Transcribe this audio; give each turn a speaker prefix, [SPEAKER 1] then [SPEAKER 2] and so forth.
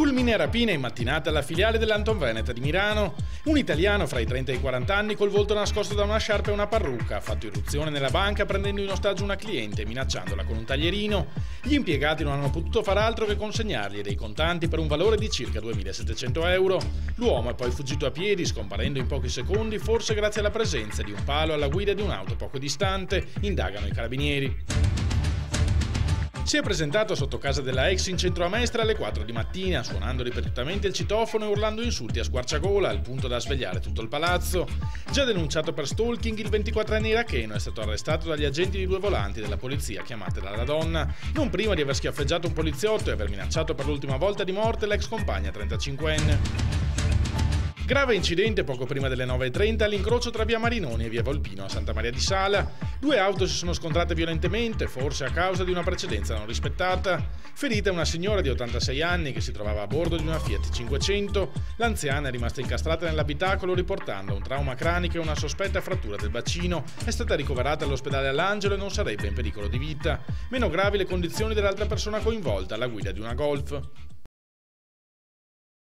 [SPEAKER 1] Fulmine rapina in mattinata alla filiale dell'Anton Veneta di Milano. Un italiano fra i 30 e i 40 anni col volto nascosto da una sciarpa e una parrucca ha fatto irruzione nella banca prendendo in ostaggio una cliente e minacciandola con un taglierino. Gli impiegati non hanno potuto far altro che consegnargli dei contanti per un valore di circa 2.700 euro. L'uomo è poi fuggito a piedi, scomparendo in pochi secondi, forse grazie alla presenza di un palo alla guida di un'auto poco distante, indagano i carabinieri. Si è presentato sotto casa della ex in centro a Mestre alle 4 di mattina, suonando ripetutamente il citofono e urlando insulti a squarciagola, al punto da svegliare tutto il palazzo. Già denunciato per stalking, il 24enne iracheno è stato arrestato dagli agenti di 2 volanti della polizia chiamate dalla donna, non prima di aver schiaffeggiato un poliziotto e aver minacciato per l'ultima volta di morte l'ex compagna 35enne. Grave incidente poco prima delle 9:30 all'incrocio tra via Marinoni e via Volpino a Santa Maria di Sala. 2 auto si sono scontrate violentemente, forse a causa di una precedenza non rispettata. Ferita una signora di 86 anni che si trovava a bordo di una Fiat 500. L'anziana è rimasta incastrata nell'abitacolo riportando un trauma cranico e una sospetta frattura del bacino. È stata ricoverata all'ospedale All'Angelo e non sarebbe in pericolo di vita. Meno gravi le condizioni dell'altra persona coinvolta alla guida di una Golf.